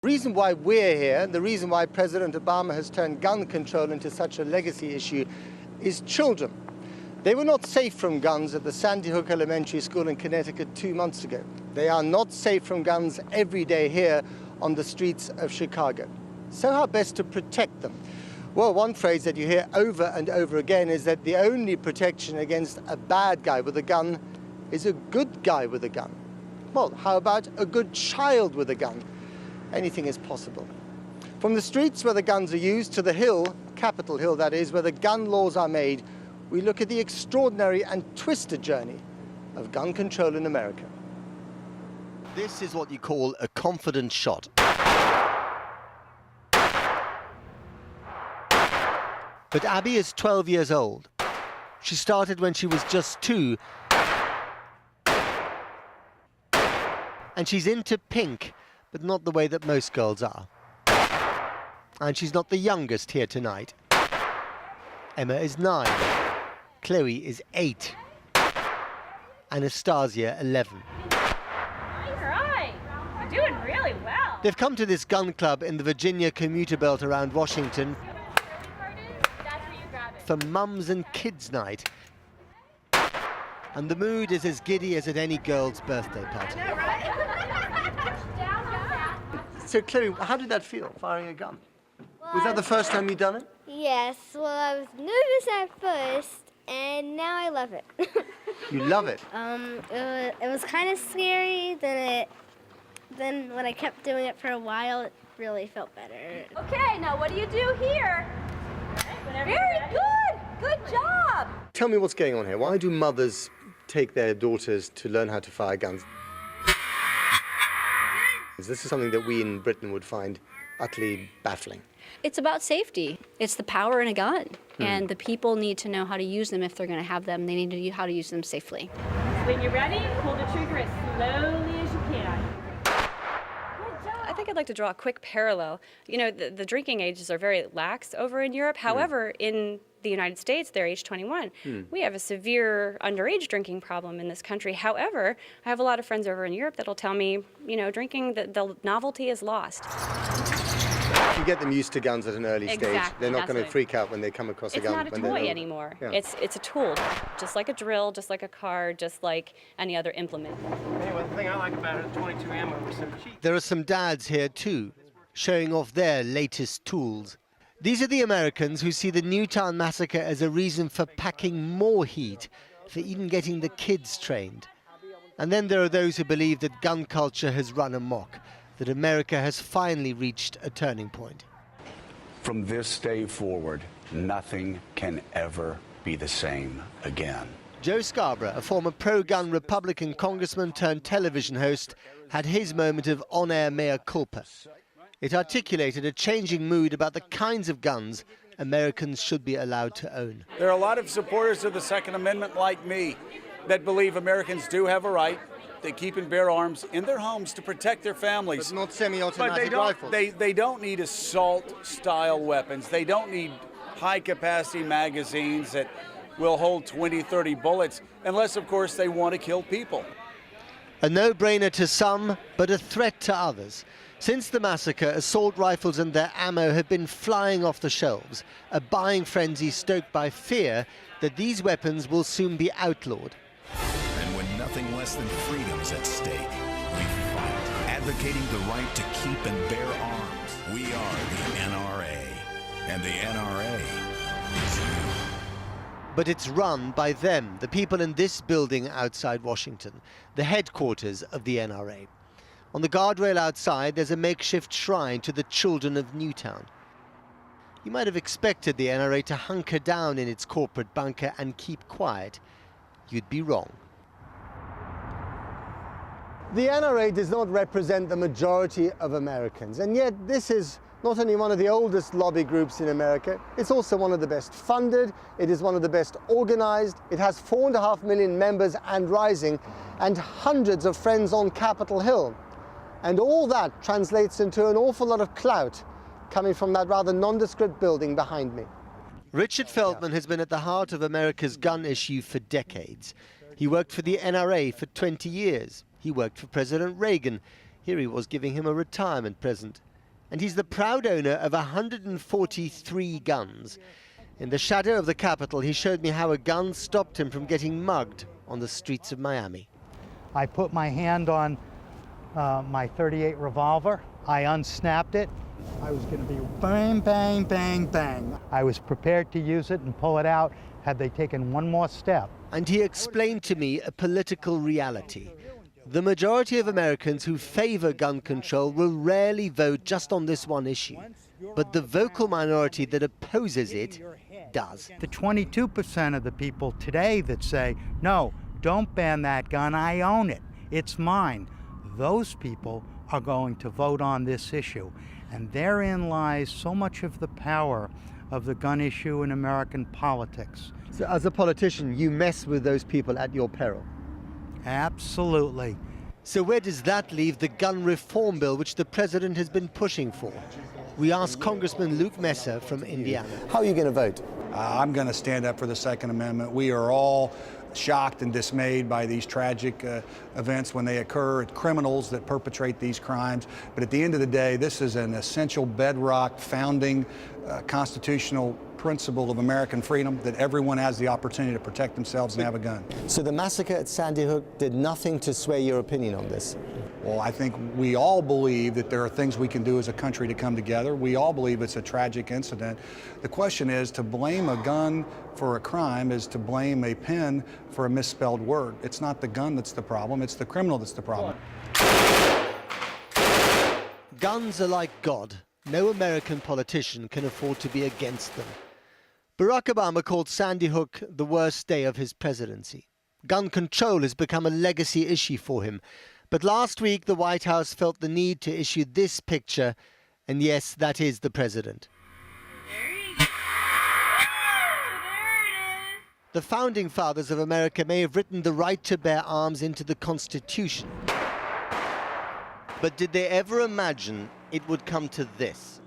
The reason why we're here, and the reason why President Obama has turned gun control into such a legacy issue, is children. They were not safe from guns at the Sandy Hook Elementary School in Connecticut 2 months ago. They are not safe from guns every day here on the streets of Chicago. So how best to protect them? Well, one phrase that you hear over and over again is that the only protection against a bad guy with a gun is a good guy with a gun. Well, how about a good child with a gun? Anything is possible. From the streets where the guns are used to the Hill, Capitol Hill that is, where the gun laws are made, we look at the extraordinary and twisted journey of gun control in America. This is what you call a confident shot. But Abby is 12 years old. She started when she was just 2. And she's into pink, but not the way that most girls are. And she's not the youngest here tonight. Emma is 9. Chloe is 8. Anastasia, 11. All right, you're doing really well. They've come to this gun club in the Virginia commuter belt around Washington for mums and kids night. And the mood is as giddy as at any girl's birthday party. So Chloe, how did that feel, firing a gun? Was that the first time you'd done it? Yes, well I was nervous at first and now I love it. You love it? It was kind of scary, then when I kept doing it for a while it really felt better. Okay, now what do you do here? Very good! Good job! Tell me what's going on here. Why do mothers take their daughters to learn how to fire guns? This is something that we in Britain would find utterly baffling. It's about safety. It's the power in a gun. And the people need to know how to use them if they're going to have them. They need to know how to use them safely. When you're ready, pull the trigger as slowly as you can. I think I'd like to draw a quick parallel. You know, the drinking ages are very lax over in Europe. However, in the United States, they're age 21. We have a severe underage drinking problem in this country. However, I have a lot of friends over in Europe that'll tell me, you know, drinking, the novelty is lost. You get them used to guns at an early stage. They're not going to freak out when they come across a gun. It's not a toy anymore. Yeah. It's a tool, just like a drill, just like a car, just like any other implement. Anyway, the thing I like about it is 22 ammo was so cheap. There are some dads here too, showing off their latest tools. These are the Americans who see the Newtown massacre as a reason for packing more heat, for even getting the kids trained. And then there are those who believe that gun culture has run amok, that America has finally reached a turning point. From this day forward, nothing can ever be the same again. Joe Scarborough, a former pro-gun Republican congressman turned television host, had his moment of on-air mea culpa. It articulated a changing mood about the kinds of guns Americans should be allowed to own. There are a lot of supporters of the Second Amendment like me that believe Americans do have a right to keep and bear arms in their homes to protect their families. But not semi-automatic rifles. They don't need assault-style weapons. They don't need high-capacity magazines that will hold 20, 30 bullets, unless, of course, they want to kill people. A no-brainer to some, but a threat to others. Since the massacre, assault rifles and their ammo have been flying off the shelves, a buying frenzy stoked by fear that these weapons will soon be outlawed. And when nothing less than freedom is at stake, we fight, advocating the right to keep and bear arms. We are the NRA, and the NRA is you. But it's run by them, the people in this building outside Washington, the headquarters of the NRA. On the guardrail outside, there's a makeshift shrine to the children of Newtown. You might have expected the NRA to hunker down in its corporate bunker and keep quiet. You'd be wrong. The NRA does not represent the majority of Americans, and yet this is not only one of the oldest lobby groups in America, it's also one of the best funded, it is one of the best organized, it has 4.5 million members and rising, and hundreds of friends on Capitol Hill. And all that translates into an awful lot of clout coming from that rather nondescript building behind me. Richard Feldman has been at the heart of America's gun issue for decades. He worked for the NRA for 20 years. He worked for President Reagan. Here he was giving him a retirement present. and he's the proud owner of 143 guns. In the shadow of the Capitol, he showed me how a gun stopped him from getting mugged on the streets of Miami. I put my hand on my .38 revolver. I unsnapped it. I was going to be bang, bang, bang, bang. I was prepared to use it and pull it out had they taken one more step. And he explained to me a political reality. The majority of Americans who favor gun control will rarely vote just on this one issue. But the vocal minority that opposes it does. The 22% of the people today that say, no, don't ban that gun, I own it, it's mine, those people are going to vote on this issue. And therein lies so much of the power of the gun issue in American politics. So as a politician, you mess with those people at your peril? Absolutely. So where does that leave the gun reform bill which the president has been pushing for? We asked Congressman Luke Messer from Indiana. How are you going to vote? I'm going to stand up for the Second Amendment. We are all shocked and dismayed by these tragic events when they occur, criminals that perpetrate these crimes. But at the end of the day, this is an essential bedrock founding constitutional principle of American freedom, that everyone has the opportunity to protect themselves and have a gun. So the massacre at Sandy Hook did nothing to sway your opinion on this? Well, I think we all believe that there are things we can do as a country to come together. We all believe it's a tragic incident. The question is, to blame a gun for a crime is to blame a pen for a misspelled word. It's not the gun that's the problem, it's the criminal that's the problem. Guns are like God. No American politician can afford to be against them. Barack Obama called Sandy Hook the worst day of his presidency. Gun control has become a legacy issue for him. But last week, the White House felt the need to issue this picture, and yes, that is the president. The founding fathers of America may have written the right to bear arms into the Constitution. But did they ever imagine it would come to this?